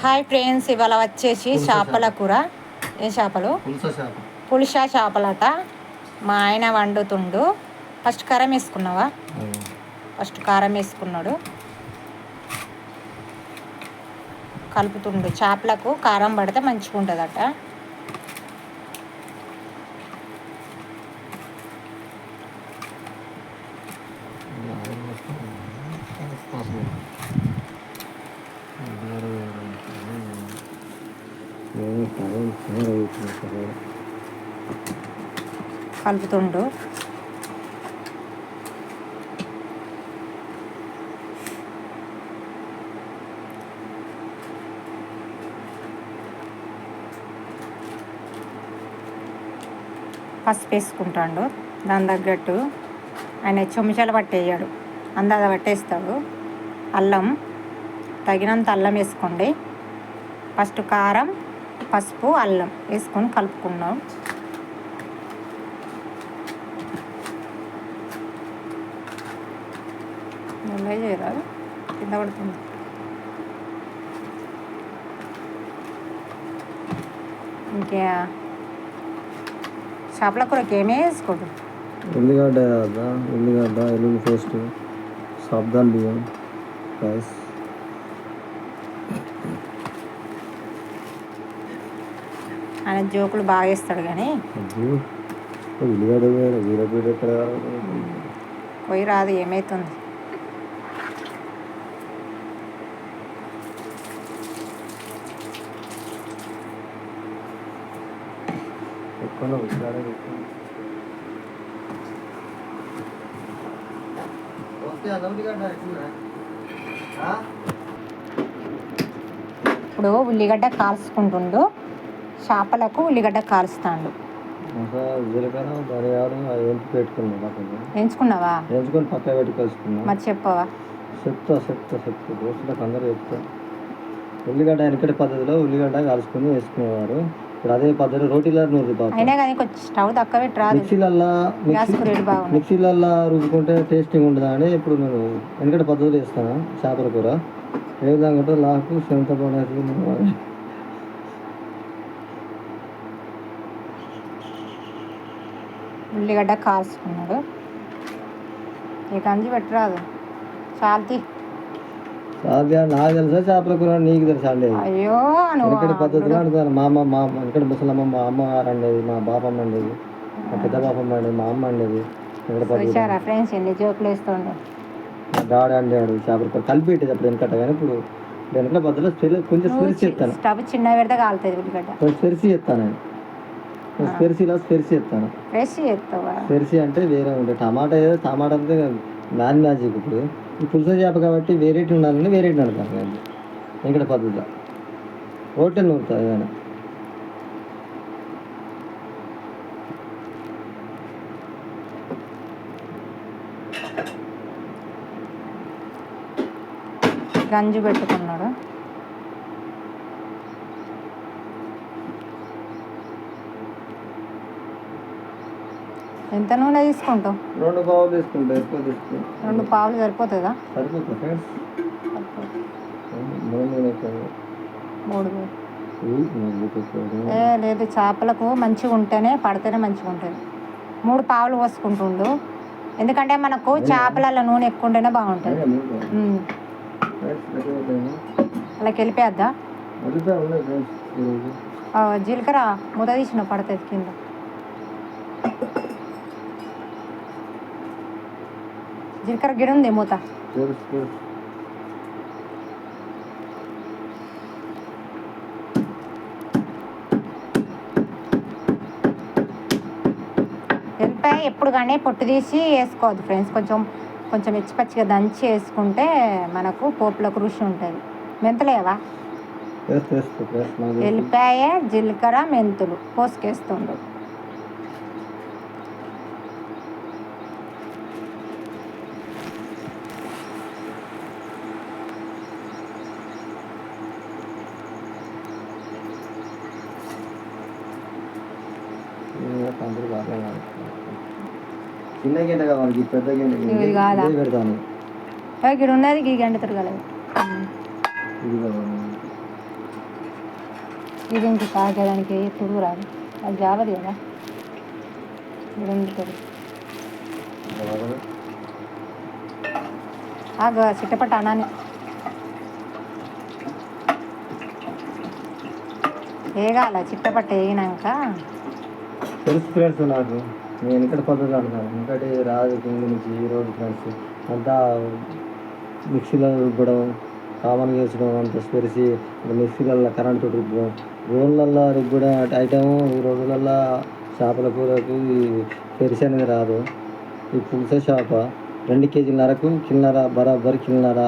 Hi friends, ఇవాళ వచ్చేసి చేపల కూర. ఏ చేపలు? పులుసా చేపలట. మా ఆయన వండుతుండు. ఫస్ట్ కారం వేసుకున్నావా? ఫస్ట్ కారం వేసుకున్నాడు, కలుపుతుండు. చేపలకు కారం పడితే మంచిగా ఉంటుందట. కలుపుతుండు. పసుపు వేసుకుంటాడు. దాని తగ్గట్టు ఆయన చెంచాలు పట్టేయాడు, అందాజ పట్టేస్తాడు. అల్లం తగినంత అల్లం వేసుకోండి. ఫస్ట్ కారం, పసుపు, అల్లం వేసుకొని కలుపుకున్నాం. మెల్లగా చేయరాదు, కింద పడుతుంది. ఇంకా చేపల కూరకి ఏమే వేసుకోడు. ఉల్లిగడ్డ, ఎల్లుల్లి పేస్ట్, సాబ్దాన్ బియ్యం, రైస్. ఆయన జోకులు బాగా వేస్తాడు కానీ ఉల్లిగడ్డ పోయి రాదు, ఏమవుతుంది. ఇప్పుడు ఉల్లిగడ్డ కాల్చుకుంటుండు. చేపలకు ఉల్లిగడ్డ కాల్స్తాడు. ఎంచుకున్నావా? ఎంచుకొని పక్క పెట్టి కలుసుకున్నా. మరి చెప్పవా? చెప్తా దోస్తులకు అందరూ చెప్తా. ఉల్లిగడ్డ వెనకటి పద్ధతిలో ఉల్లిగడ్డ కాల్చుకొని వేసుకునేవారు. ఇప్పుడు అదే పద్ధతి రోటీలో అయినా కానీ కొంచెం స్టవ్ తక్కువ పెట్టి రాదు. మిక్సీలల్లో రుబ్బుకుంటే టేస్టింగ్ ఉండదా అని ఇప్పుడు నేను వెనకటి పద్ధతిలో వేస్తాను చేపల కూర. ఏ విధంగా లాకు చింతపండు ఉల్లిగడ్డ కాల్చుకున్నాడు. ఇక అంజి పెట్టరాదు, చాల్తీ. నాకు తెలుసా చేపల కూర, నీకు తెలుసా అండి? అయ్యో, వెనకటి పద్ధతిలో అంటారు. మా వెనకటి ముసలమ్మ, మా అమ్మగారు అండేది, మా బాపమ్మ అండేది, మా పెద్ద బాపమ్మ అండేది, మా అమ్మ అండేది. ఫ్రెండ్స్ ఎన్ని జోకులు వేస్తుండే. మా డాడీ అండాడు చేపల కూర కలిపి పెట్టేది అప్పుడు వెనకట. కానీ ఇప్పుడు వెనకటి పద్ధతిలో కొంచెం స్పెరిసి చెప్తాను. స్టవ్ చిన్న పెడితే కాలుతుంది ఉల్లిగడ్డ. కొంచెం స్పెరిసి చెప్తాను నేను. స్పెరిసిలో స్పెరిసి చెప్తాను. స్పెరిసి అంటే వేరే ఉంటాయి. టమాటా అంటే నాన్ మ్యాజిక్. ఇప్పుడు ఈ పులుసు చేప కాబట్టి వెరైటీ ఉండాలని వెరైటీ నడతాను నేను వెంకట పద్ధతిలో. హోటల్ నూరుతుంది ఏదైనా. గంజు పెట్టుకున్నాడు. ఎంత నూనె తీసుకుంటావు? 2 పావులు తీసుకుంటా. ఎక్కువ తీసుకుంటా. 2 పావులు సరిపోతుందా? సరిపోతుంది ఫ్రెండ్స్. 3 లేదు, చేపలకు మంచిగా ఉంటేనే పడితేనే మంచిగా ఉంటుంది. 3 పావులు పోసుకుంటుండు. ఎందుకంటే మనకు చేపలలో నూనె ఎక్కువ ఉంటేనే బాగుంటుంది. అలా వెళ్ళిపోద్దా? జీలకర్ర మూత తీసిన పడుతుంది కింద. జీలకర్ర గిడ ఉంది మూత. ఎల్లిపాయ ఎప్పుడు కానీ పొట్టు తీసి వేసుకోవద్దు ఫ్రెండ్స్. కొంచెం పచ్చిగా దంచి వేసుకుంటే మనకు పోపులకు రుచి ఉంటుంది. మెంతులేవా? ఎల్లిపాయ, జీలకర్ర, మెంతులు పోసుకేస్తుండ్రు. చిన్న గిన్నె కావాలి, పెద్ద గిన్నె కాదా పెడతాను. ఇక్కడ ఉన్నది ఈ గంట తిరగలేదు. ఇది ఇంక కాగడానికి తుడుగు రాదు, అది జావది కదా, ఇది వండుతుంది. చిట్టపట్ట అన్నాన్ని వేగాల, చిట్టపట్ట వేగినాక తెలుసు ఫ్రెండ్స్ నాకు. నేను ఇక్కడ పద్ధతి అంటున్నాను, ఇంకటి రాజు కింద నుంచి ఈరోజు ఫ్రెండ్స్ అంతా మిక్సీలో రుబ్బడం, కామన్ చేసుకున్నాం, అంత స్పెరిసి మిక్సీలలో కరెంట్ తోటి రుబ్బడం, రోళ్ళల్లో రుబ్బడం ఐటము. ఈ రోజులల్లో చేపల కూరకు ఈ పెరిసి అనేది రాదు. ఈ పులుస చేప 2 కేజీలన్నరకు కిలోన్నర, బరాబర్ కిలోన్నర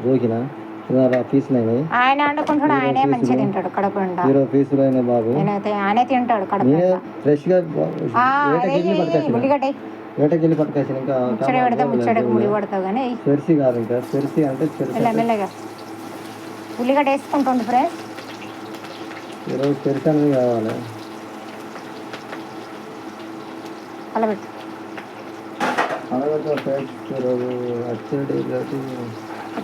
జోకిన, కిలోన్నర పీసులు అయినాయి. ఆయన వండుకుంటాడు, ఆయనే మంచిగా తింటాడు కడుపు నిండా. 20 పీసులు అయినాయి బాబు. ఆయనే తింటాడు కడుపు నిండా. ఫ్రెష్గా వేటకెళ్ళి పట్టుకొచ్చిన ఇంకా ముడి పడతావు కానీ పెరిసి కాదు, ఇంకా పెరిసి అంటే మెల్లగా ఉల్లిగడ్డ వేసుకుంటుంది ఫ్రెండ్స్. ఈరోజు పెరిసి అనేది కావాలి. కలబెట్టు ఈరోజు వచ్చేటి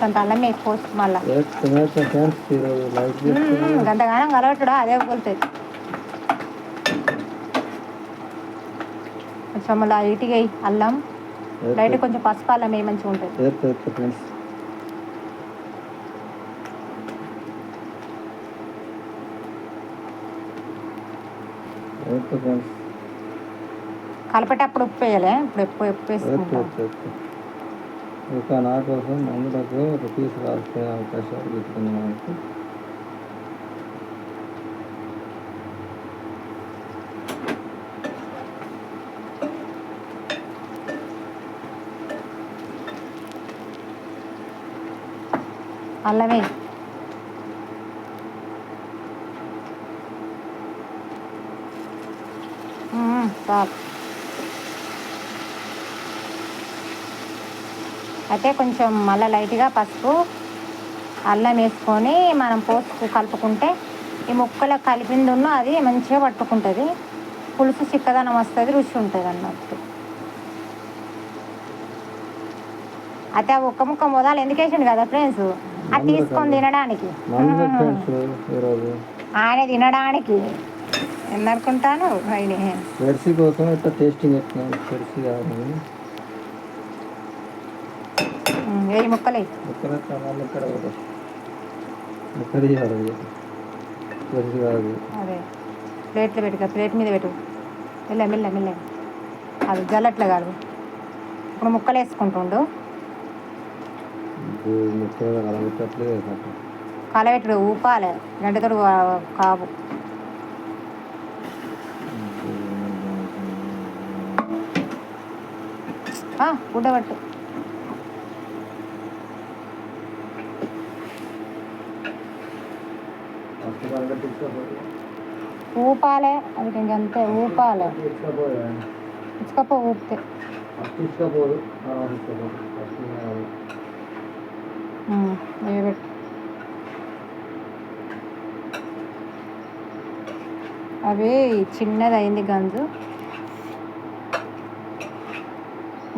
కొంత అల్లం వేసుకోవచ్చు మళ్ళీ. ఈరోజు లైట్ గంతగానం కలబెట్టుడా అదే కొలుతుంది. కొంచెం లైట్గా వేయి అల్లం, లైట్ కొంచెం పసుపు అల్లం వేయి, మంచిగా ఉంటుంది. ఫ్రెండ్స్ కలిపేటప్పుడు ఉప్పు వేయాలి, ఇప్పుడు ఉప్పు వేసుకుంటాం. ఇంకా నా కోసం అందుకు రూపీస్ రాసే అవకాశాలు పెట్టుకున్నాం. అల్లమే చాలు. అయితే కొంచెం మళ్ళీ లైట్గా పసుపు అల్లం వేసుకొని మనం పోసుకు కలుపుకుంటే ఈ ముక్కలు కలిపిందున్న అది మంచిగా పట్టుకుంటుంది, పులుసు చిక్కదనం వస్తుంది, రుచి ఉంటుంది అన్నట్టు. అయితే ఆ ఒక్క ముక్క మొదలు ఎందుకు వేసిండు కదా ఫ్రెండ్స్, అది తీసుకొని తినడానికి, ఆయన తినడానికి ఎందుకుంటాను. పెరిసి కోసం ఇట్లా టేస్టింగ్ పెరిసి కావాలి. వేయి ముక్కలు అదే ప్లేట్లో పెట్టుకో, ప్లేట్ మీద పెట్టు, మెల్ల అది జల్లట్లే కాదు. ఇప్పుడు ముక్కలు వేసుకుంటుండు, కలబెట్టుడు ఊపాలి, గంటతోడు కావు. గుడ్డబట్టు ఊపాలే, అది కొంచెం అంతే ఊపాలే, ఇసుకపో ఊపితే పెట్టు. అవి చిన్నది అయింది గంజు,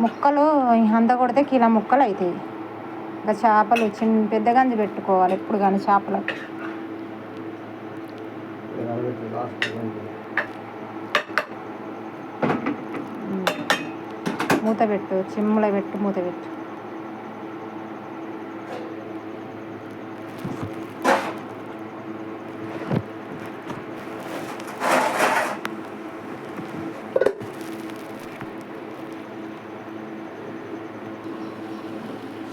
ముక్కలు అంత కొడితే కిలో ముక్కలు అవుతాయి. ఇంకా చేపలు పెద్ద గంజి పెట్టుకోవాలి ఎప్పుడు కానీ చేపలకు. మూత పెట్టు, చిమ్ములో పెట్టు, మూత పెట్టు.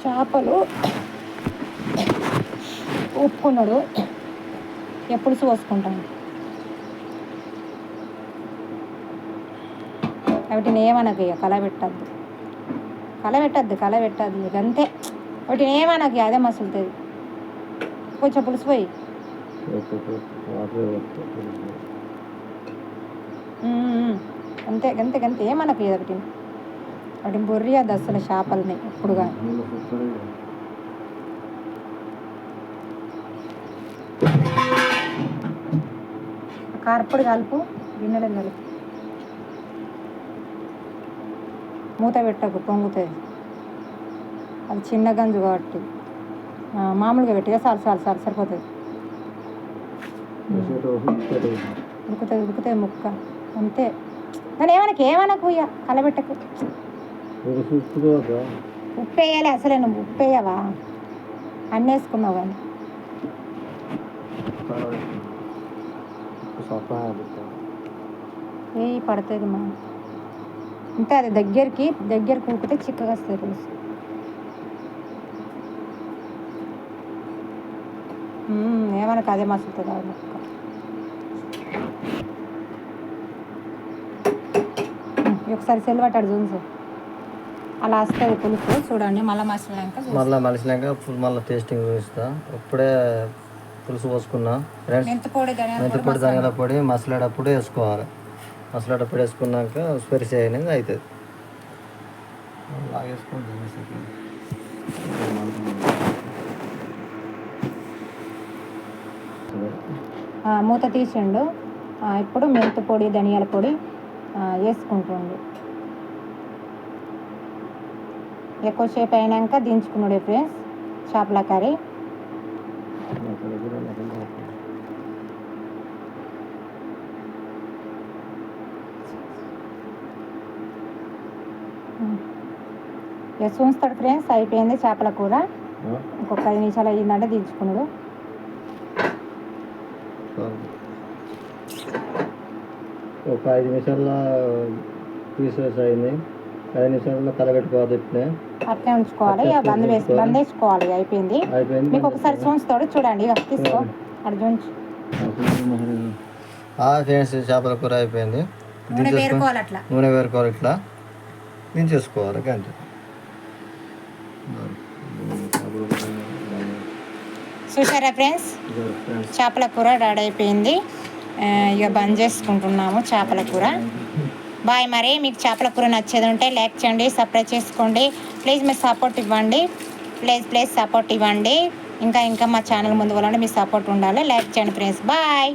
చేపలు ఉప్పుకున్నాడు, ఎప్పుడు పోసుకుంటాను వాటిని ఏమనకు, ఇక కలబెట్టద్దు ఇక అంతే. వాటిని ఏమనకు, అదే మసులుతుంది. కొంచెం పులుసు పోయి అంతే ఏమనకు, ఒకటి వాటిని బొర్రి అది అసలు చేపలని ఎప్పుడుగా. కారపొడి కలుపు, గిన్నెలో కలుపు, మూత పెట్టకు, పొంగుతుంది. అది చిన్న గంజు కాబట్టి మామూలుగా పెట్టిగా చాలు సరిపోతుంది. ఉడుకుతుంది ముక్క అంతే. కానీ ఏమనకు ఇక కలబెట్టకు. ఉప్పు వేయాలి అసలే. నువ్వు ఉప్పు వేయవా? అన్నీ వేసుకున్నావు కానీ ఏ పడుతుంది మా అంతే. అది దగ్గరికి ఉడికితే చిక్కగా వస్తుంది పులుసు. ఏమనకు అదే మసులుతుంది అది ముక్క. ఒకసారి సెల్ పట్టాడు చూసి అలా వస్తుంది పులుసు. చూడండి మళ్ళీ మసిలినాక మళ్ళీ టేస్టింగ్ చూపిస్తా. ఇప్పుడే పులుసు పోసుకున్నా ఫ్రెండ్స్. మెంతిపొడి ధనియాల పొడి మసలేటప్పుడు వేసుకోవాలి. మసలేటప్పుడు వేసుకున్నాక స్పెరిసి అనేది అవుతుంది. మూత తీసిండు. ఇప్పుడు మెంతిపొడి ధనియాల పొడి వేసుకుంటుండు. ఎక్కువసేపు అయినాక దించుకున్నాడు ఫ్రెండ్స్ చేపల కర్రీ. చూస్తాడు ఫ్రెండ్స్. అయిపోయింది చేపల కూర. ఇంకొక 5 నిమిషాలు అయ్యిందంటే దించుకున్నాడు. ఒక 5 నిమిషాల్లో పీసెస్ అయింది. 5 నిమిషాల్లో కలబెట్టుకోవాలి. అట్లే ఉంచుకోవాలి. బంద్ వేసుకోవాలి. అయిపోయింది. మీకు ఒకసారి చూస్తాడు చూడండి. తీసుకో అటు చూంచు. ఫ్రెండ్స్ చేపల కూర అయిపోయింది. నూనె వేరుకోవాలి. ఇట్లా దించేసుకోవాలి అంతే. చూసారా ఫ్రెండ్స్ చేపల కూర రెడీ అయిపోయింది. ఇక బంద్ చేసుకుంటున్నాము చేపల కూర. బాయ్. మరి మీకు చేపల కూర నచ్చేది ఉంటే లైక్ చేయండి, సబ్స్క్రైబ్ చేసుకోండి. ప్లీజ్ మీరు సపోర్ట్ ఇవ్వండి. ప్లీజ్ సపోర్ట్ ఇవ్వండి. ఇంకా మా ఛానల్ ముందు వాళ్ళంటే మీ సపోర్ట్ ఉండాలి. లైక్ చేయండి ఫ్రెండ్స్. బాయ్.